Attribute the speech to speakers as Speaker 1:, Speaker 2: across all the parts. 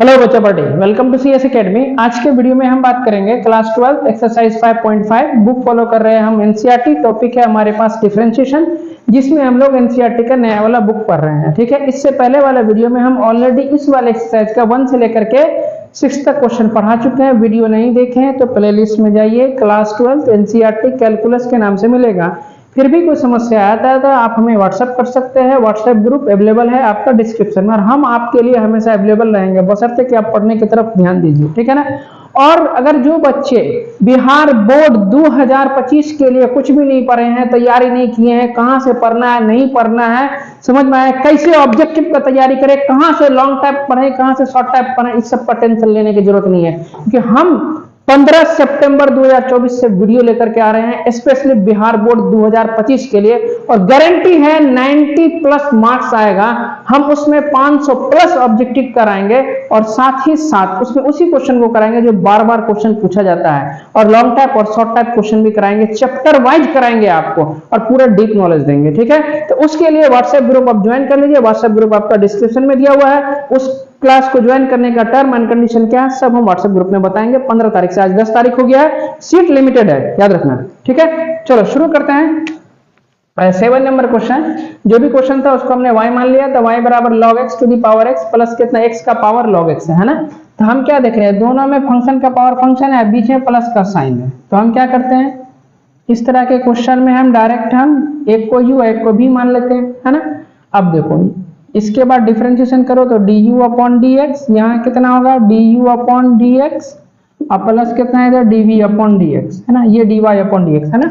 Speaker 1: Hello बच्चा party, welcome to CS academy. आज के वीडियो में हम बात करेंगे क्लास 12 एक्सरसाइज 5.5 बुक फॉलो कर रहे हैं हम। एनसीईआरटी टॉपिक है हमारे पास डिफरेंशिएशन, जिसमें हम लोग एनसीईआरटी का नया वाला बुक पढ़ रहे हैं। ठीक है, इससे पहले वाला वीडियो में हम ऑलरेडी इस वाले एक्सरसाइज का 1 से लेकर के 6 तक क्वेश्चन पढ़ा चुके हैं। वीडियो नहीं देखे हैं तो प्ले लिस्ट में जाइए, क्लास 12 एनसीईआरटी कैलकुलस के नाम से मिलेगा। फिर भी कोई समस्या आता है तो आप हमें व्हाट्सएप कर सकते हैं। व्हाट्सएप ग्रुप अवेलेबल है आपका डिस्क्रिप्शन में, और हम आपके लिए हमेशा अवेलेबल रहेंगे, बशर्ते कि आप पढ़ने की तरफ ध्यान दीजिए। ठीक है ना। और अगर जो बच्चे बिहार बोर्ड 2025 के लिए कुछ भी नहीं पढ़े हैं, तैयारी नहीं किए हैं, कहां से पढ़ना है, नहीं पढ़ना है, समझ में आया, कैसे ऑब्जेक्टिव का तैयारी करें, कहां से लॉन्ग टाइप पढ़े, कहां से शॉर्ट टाइप पढ़े, इस सब का टेंशन लेने की जरूरत नहीं है, क्योंकि हम 15 सितंबर 2024 से वीडियो लेकर के आ रहे हैं स्पेशली बिहार बोर्ड 2025 के लिए, और गारंटी है 90 प्लस मार्क्स आएगा। हम उसमें 500 प्लस ऑब्जेक्टिव कराएंगे, और साथ ही साथ उसमें उसी क्वेश्चन को कराएंगे जो बार बार क्वेश्चन पूछा जाता है, और लॉन्ग टाइप और शॉर्ट टाइप क्वेश्चन भी कराएंगे, चैप्टर वाइज कराएंगे आपको, और पूरा डीप नॉलेज देंगे। ठीक है, तो उसके लिए व्हाट्सएप ग्रुप आप ज्वाइन कर लीजिए। व्हाट्सएप ग्रुप आपका डिस्क्रिप्शन में दिया हुआ है। उस क्लास को ज्वाइन करने का टर्म एंड कंडीशन क्या है, सब हम व्हाट्सएप ग्रुप में बताएंगे। 15 तारीख से, आज 10 तारीख हो गया है, सीट लिमिटेड है, याद रखना। ठीक है, चलो शुरू करते हैं। 7 नंबर क्वेश्चन, जो भी क्वेश्चन था उसको हमने y मान लिया, तो y बराबर log x to the power x plus कितना x का पावर log x है ना। तो हम क्या देख रहे हैं, दोनों में फंक्शन का पावर फंक्शन है, बीच में प्लस का साइन है। तो हम क्या करते हैं, इस तरह के क्वेश्चन में हम डायरेक्ट हम एक को u एक को v मान लेते हैं, है ना। अब देखो, इसके बाद डिफरेंशिएशन करो तो du अपॉन dx, यहाँ कितना होगा du अपॉन dx, और प्लस कितना है इधर dv अपॉन dx, है ना, ये dy अपॉन dx है ना।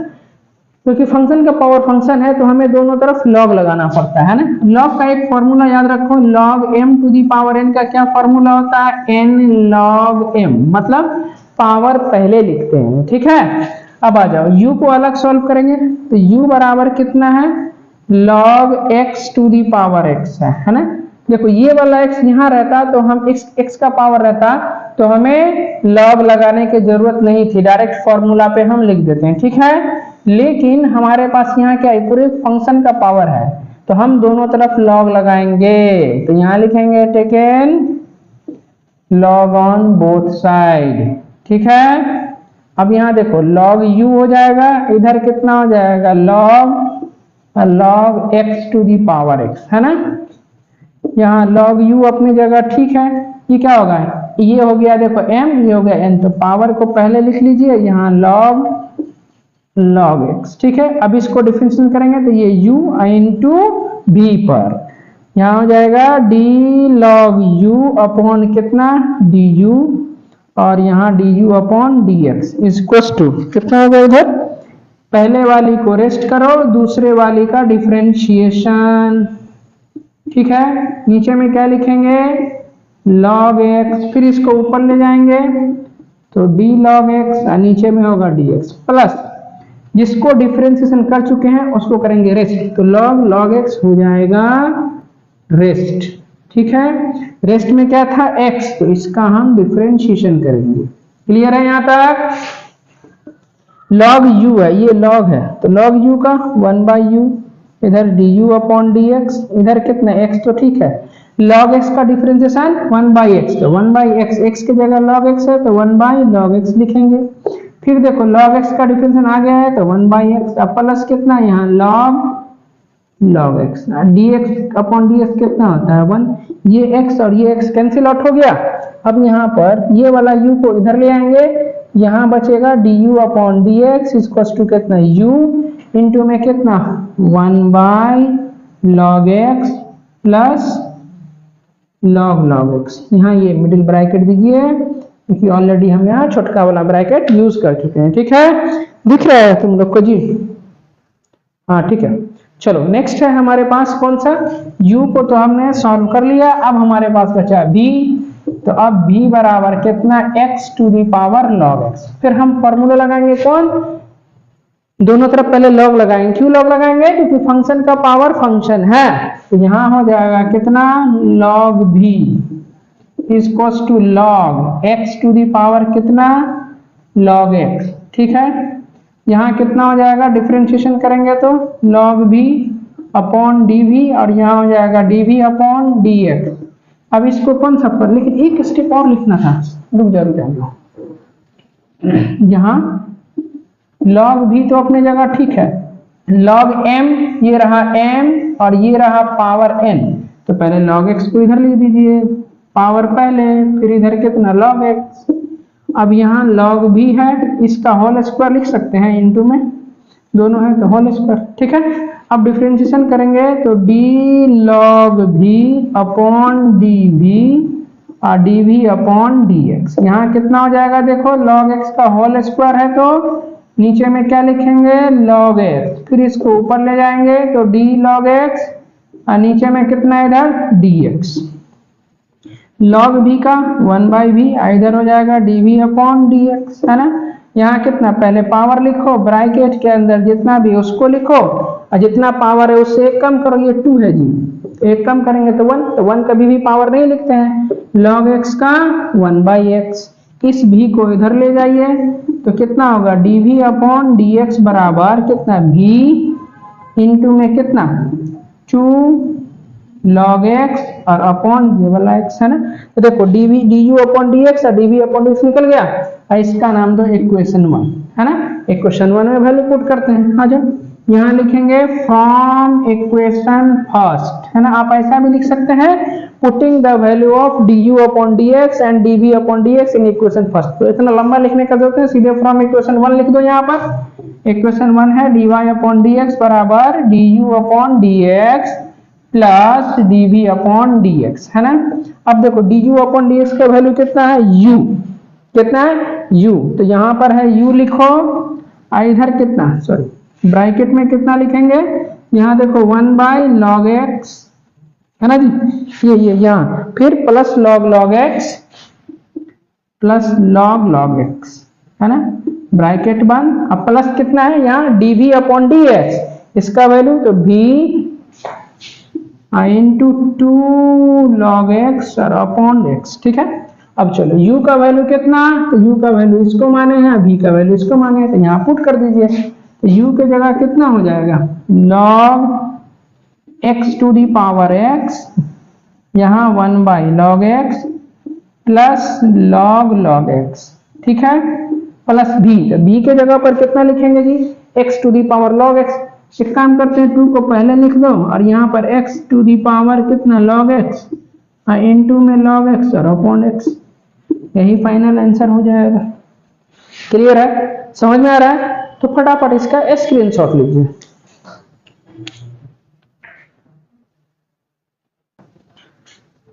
Speaker 1: क्योंकि फंक्शन का पावर फंक्शन है तो हमें दोनों तरफ log लगाना पड़ता है ना। log का एक फॉर्मूला याद रखो, log m to the power n का क्या फॉर्मूला होता है, n log m, मतलब पावर पहले लिखते हैं। ठीक है, अब आ जाओ u को अलग सॉल्व करेंगे तो u बराबर कितना है, log x to the power x है ना। देखो ये वाला x यहाँ रहता तो हम x का पावर रहता तो हमें log लगाने की जरूरत नहीं थी, डायरेक्ट फॉर्मूला पे हम लिख देते हैं। ठीक है, लेकिन हमारे पास यहाँ क्या है, पूरे फंक्शन का पावर है, तो हम दोनों तरफ log लगाएंगे। तो यहाँ लिखेंगे taken log on both side. ठीक है, अब यहाँ देखो log u हो जाएगा, इधर कितना हो जाएगा log x to the power x, है ना। यहाँ log u अपनी जगह ठीक है, ये क्या होगा, ये हो गया देखो m, ये हो गया n, तो पावर को पहले लिख लीजिए, यहाँ log x। ठीक है, अब इसको डिफरेंशिएट करेंगे तो ये u इंटू v पर, यहाँ हो जाएगा d log u अपॉन कितना du, और यहाँ du upon dx equals to कितना होगा, इधर पहले वाली को रेस्ट करो, दूसरे वाली का डिफरेंशिएशन। ठीक है, नीचे में क्या लिखेंगे log x, फिर इसको ऊपर ले जाएंगे तो d log x, और नीचे में होगा dx, प्लस जिसको डिफरेंशिएशन कर चुके हैं उसको करेंगे रेस्ट, तो log x हो जाएगा रेस्ट। ठीक है, रेस्ट में क्या था x, तो इसका हम डिफरेंशिएशन करेंगे। क्लियर है यहाँ तक। log u है, ये log है, तो log u का 1/u, इधर du अपॉन dx, इधर कितना x, तो ठीक है, log x का डिफरेंशिएशन 1/x, तो 1/x, x की जगह log x है तो 1/log x लिखेंगे। फिर देखो log x का डिफरेंशिएशन आ गया है तो 1/x, अब प्लस कितना यहाँ log x, dx upon dx कितना होता है 1, ये x और ये x कैंसिल आउट हो गया। अब यहाँ पर ये वाला u को इधर ले आएंगे, यहाँ बचेगा du upon dx equals to कितना u इंटू में कितना 1/log x plus log x, यहाँ ये मिडिल ब्रैकेट दीजिए, क्योंकि ऑलरेडी हम यहाँ छोटका वाला ब्रैकेट यूज कर चुके हैं। ठीक है, दिख रहा है तुम लोग को जी, हाँ ठीक है। चलो नेक्स्ट है हमारे पास कौन सा, u को तो हमने सॉल्व कर लिया, अब हमारे पास बचा v, तो अब v बराबर कितना x to the power log x। फिर हम फॉर्मूला लगाएंगे कौन, दोनों तरफ पहले log लगाएंगे। क्यों log लगाएंगे, क्योंकि फंक्शन का पावर फंक्शन है, तो यहाँ हो जाएगा कितना log v equals to log x to the power कितना log x। ठीक है, यहाँ कितना हो जाएगा, डिफरेंशिएशन करेंगे तो log v अपॉन dv, और यहाँ हो जाएगा dv अपॉन dx, अब इसको कौन सा पर, लेकिन एक स्टेप और लिखना था, रुक जाओ। यहाँ log भी तो अपने जगह ठीक है, log m ये रहा m और ये रहा पावर n, तो पहले log x को इधर लिख दीजिए, पावर पहले, फिर इधर कितना log x। अब यहाँ log भी है, इसका होल स्क्वायर लिख सकते हैं, इनटू में दोनों है तो होल स्क्वायर, ठीक है। अब डिफरेंशिएशन करेंगे तो d log v upon dv और dv अपॉन dx, यहाँ कितना हो जाएगा देखो, log x का होल स्क्वायर है तो नीचे में क्या लिखेंगे log x, फिर इसको ऊपर ले जाएंगे तो d log x और नीचे में कितना इधर dx, log v का 1/v इधर हो जाएगा dv अपॉन dx, है ना। यहाँ कितना, पहले पावर लिखो, ब्रैकेट के अंदर जितना भी उसको लिखो और जितना पावर है उससे एक कम करो, ये 2 है जी, एक कम करेंगे तो 1, तो 1 कभी भी पावर नहीं लिखते हैं, log x का 1/x, इस v को इधर ले जाइए तो कितना होगा dv अपॉन dx बराबर कितना v इंटू में कितना 2 log x और अपॉन ये वाला x, है ना। तो देखो dv du अपॉन dx और dv अपॉन dx निकल गया, और इसका नाम दो इक्वेशन 1, है ना। इक्वेशन 1 में वैल्यू पुट करते हैं, आ जाओ, यहाँ लिखेंगे फ्रॉम इक्वेशन फर्स्ट, है ना। आप ऐसा भी लिख सकते हैं, putting the value of du upon dx and dv upon dx in equation first, तो इतना लंबा लिखने का जरूरत है, सीधे फ्रॉम इक्वेशन 1 लिख दो। यहाँ पर इक्वेशन 1 है dy अपॉन dx बराबर du upon dx plus dv upon dx, है ना। अब देखो du अपॉन dx का वैल्यू कितना है u, कितना है u, तो यहाँ पर है u लिखो, और इधर कितना, सॉरी ब्रैकेट में कितना लिखेंगे, यहाँ देखो 1/log x, है ना जी, ये यहाँ फिर plus log x plus log x, है ना, ब्रैकेट बंद। अब प्लस कितना है यहाँ dv अपॉन dx, इसका वैल्यू तो v इंटू 2 log x और अपॉन x, ठीक है। अब चलो u का वैल्यू कितना, तो u का वैल्यू इसको माने हैं, v का वैल्यू इसको माने हैं, तो यहाँ पुट कर दीजिए, तो u के जगह कितना हो जाएगा log x to the power x, यहाँ 1/log x plus log x, ठीक है, प्लस v, तो v के जगह पर कितना लिखेंगे जी x to the power log x, एक काम करते हैं 2 को पहले लिख दो और यहाँ पर x टू दी पावर कितना log x और इनटू में log x और अपॉन x, यही फाइनल आंसर हो जाएगा। क्लियर है, समझ में आ रहा है, तो फटाफट इसका स्क्रीनशॉट लीजिए।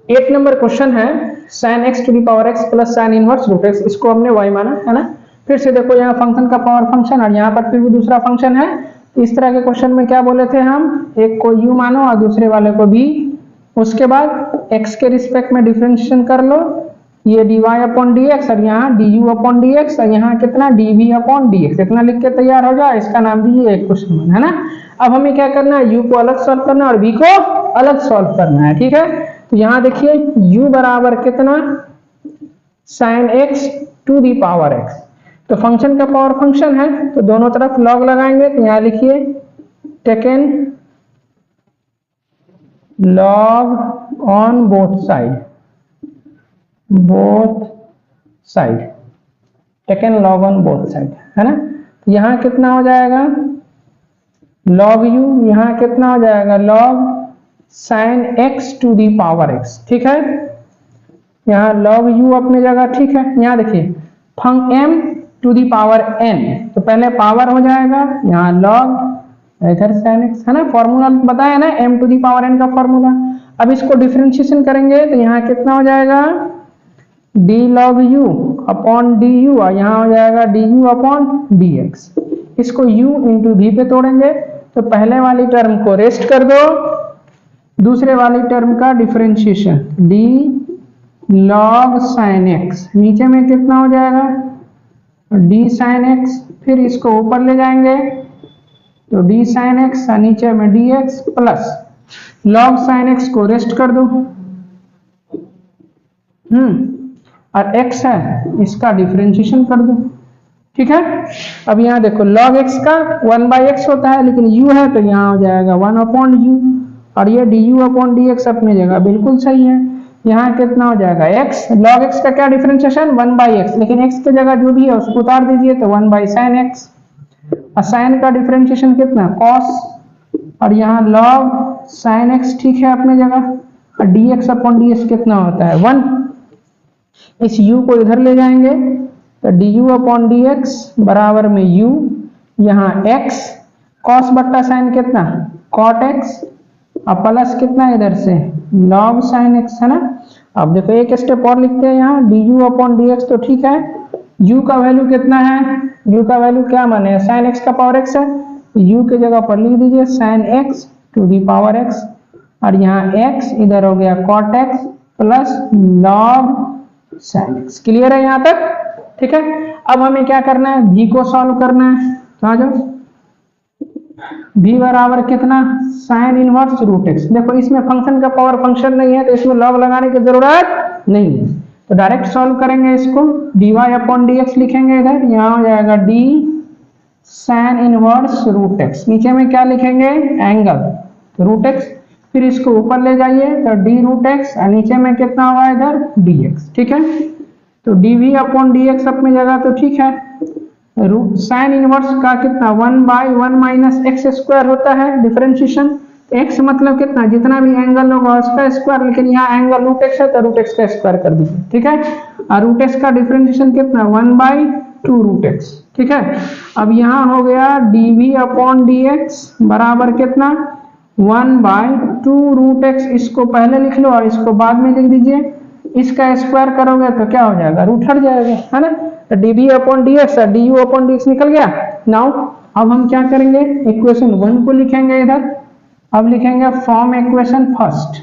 Speaker 1: एट नंबर क्वेश्चन है sin x to the power x plus sin inverse root x, इसको हमने y माना, है ना। फिर से देखो यहाँ फंक्शन का पावर फंक्शन और यहाँ पर फिर भी दूसरा फंक्शन है, इस तरह के क्वेश्चन में क्या बोले थे हम, एक को u मानो और दूसरे वाले को v, उसके बाद x के रिस्पेक्ट में डिफरेंशिएशन कर लो, ये dy अपॉन dx और यहाँ du अपॉन dx और यहाँ कितना dv अपॉन dx, इतना लिख के तैयार हो जाए, इसका नाम दीजिए इक्वेशन 1, है ना। अब हमें क्या करना है, u को अलग सॉल्व करना है और v को अलग सॉल्व करना है, ठीक है। तो यहाँ देखिए u बराबर कितना sin x to the power x, तो फंक्शन का पावर फंक्शन है तो दोनों तरफ लॉग लगाएंगे, तो यहाँ लिखिए taken log on both side, taken log on both side, है ना। तो यहाँ कितना हो जाएगा log u, यहाँ कितना हो जाएगा log sin x to the power x, ठीक है। यहाँ log u अपनी जगह ठीक है, यहाँ देखिए फंक m to the power n, तो पहले पावर हो जाएगा, यहाँ log इधर sin x, है ना, फॉर्मूला बताया ना m to the power n का फॉर्मूला। अब इसको डिफरेंशिएशन करेंगे तो यहाँ कितना हो जाएगा d log u upon du और यहाँ हो जाएगा du अपॉन dx, इसको u इंटू v पे तोड़ेंगे तो पहले वाली टर्म को रेस्ट कर दो, दूसरे वाली टर्म का differentiation d log sin x, नीचे में कितना हो जाएगा d sin x, फिर इसको ऊपर ले जाएंगे तो d sin x और नीचे में dx plus log sin x को रेस्ट कर दो, और x है इसका डिफरेंशिएशन कर दो, ठीक है। अब यहाँ देखो log x का 1/x होता है, लेकिन u है तो यहाँ हो जाएगा 1 अपॉन u, और ये du अपॉन dx अपनी जगह बिल्कुल सही है, यहाँ कितना हो जाएगा x, log x का क्या डिफरेंशिएशन 1/x, लेकिन x की जगह जो भी है उसको उतार दीजिए तो 1/sin x, और sin का डिफरेंशिएशन कितना cos, और यहाँ log sin x ठीक है अपने जगह, और dx अपॉन ds कितना होता है 1। इस u को इधर ले जाएंगे तो du अपॉन dx बराबर में u, यहाँ x cos बट्टा sin कितना cot x, और प्लस कितना इधर से log sin x है ना। अब देखो एक स्टेप और लिखते हैं यहाँ du अपॉन dx, तो ठीक है u का वैल्यू कितना है, u का वैल्यू क्या माने sin x का पावर x है, तो u की जगह पर लिख दीजिए sin x to the power x, और यहाँ x इधर हो गया cot x plus log sin x। Clear है यहाँ तक, ठीक है। अब हमें क्या करना है, v को सॉल्व करना है, तो आ जाओ v बराबर कितना साइन इनवर्स रूट एक्स। देखो इसमें फंक्शन का पावर फंक्शन नहीं है तो इसमें लॉग लगाने की जरूरत नहीं है, तो डायरेक्ट सॉल्व करेंगे इसको, dy अपॉन dx लिखेंगे इधर, यहाँ हो जाएगा d sine inverse root x, नीचे में क्या लिखेंगे एंगल रूट एक्स, फिर इसको ऊपर ले जाइए तो d रूट एक्स, और नीचे में कितना होगा इधर dx, ठीक है। तो dv अपॉन dx अपनी जगह तो ठीक है, रूट साइन इनवर्स का कितना 1/1 माइनस एक्स स्क्वायर होता है डिफरेंशिएशन, x मतलब कितना जितना भी एंगल होगा उसका स्क्वायर, लेकिन यहाँ एंगल रूट एक्स है तो रूट एक्स का स्क्वायर कर दीजिए, ठीक है। और रूट एक्स का डिफरेंशिएशन कितना 1/2 रूट एक्स, ठीक है। अब यहाँ हो गया dv अपॉन dx बराबर कितना 1/2 रूट एक्स, इसको पहले लिख लो और इसको बाद में लिख दीजिए, इसका स्क्वायर करोगे तो क्या हो जाएगा रूट हट जाएगा, है ना। तो dv अपॉन dx और du अपॉन dx निकल गया। नाउ अब हम क्या करेंगे, इक्वेशन 1 को लिखेंगे इधर, अब लिखेंगे form equation first.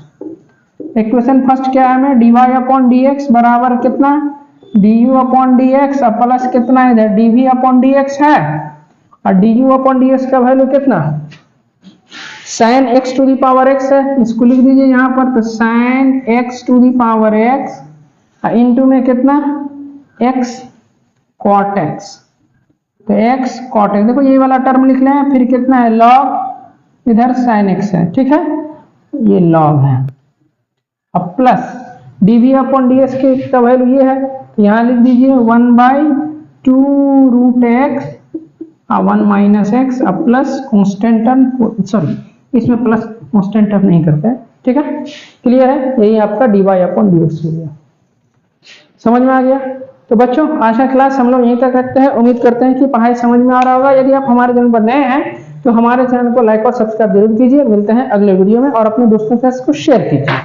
Speaker 1: Equation first क्या है हमें, dy अपॉन dx बराबर कितना du अपॉन dx और प्लस कितना इधर dv अपॉन dx है, और du अपॉन dx का वैल्यू कितना sin x to the power x है, इसको लिख दीजिए यहाँ पर, तो sin x to the power x into में कितना x cot x, तो x cot x, देखो ये वाला टर्म लिख लें, फिर कितना है log इधर sin x है, ठीक है, ये log है, अब प्लस dv अपॉन ds की वैल्यू ये है, तो यहाँ लिख दीजिए 1/2 रूट x 1 माइनस एक्स, अब प्लस कॉन्स्टेंट टर्म, सॉरी इसमें प्लस कॉन्स्टेंट टर्म नहीं करते हैं, ठीक है। क्लियर है, यही आपका dy अपॉन dx हो गया, समझ में आ गया। तो बच्चों आज का क्लास हम लोग यहीं तक रखते हैं, उम्मीद करते हैं कि पढ़ाई समझ में आ रहा होगा। यदि आप हमारे चैनल पर नए हैं तो हमारे चैनल को लाइक और सब्सक्राइब जरूर कीजिए। मिलते हैं अगले वीडियो में, और अपने दोस्तों के साथ इसको शेयर कीजिए।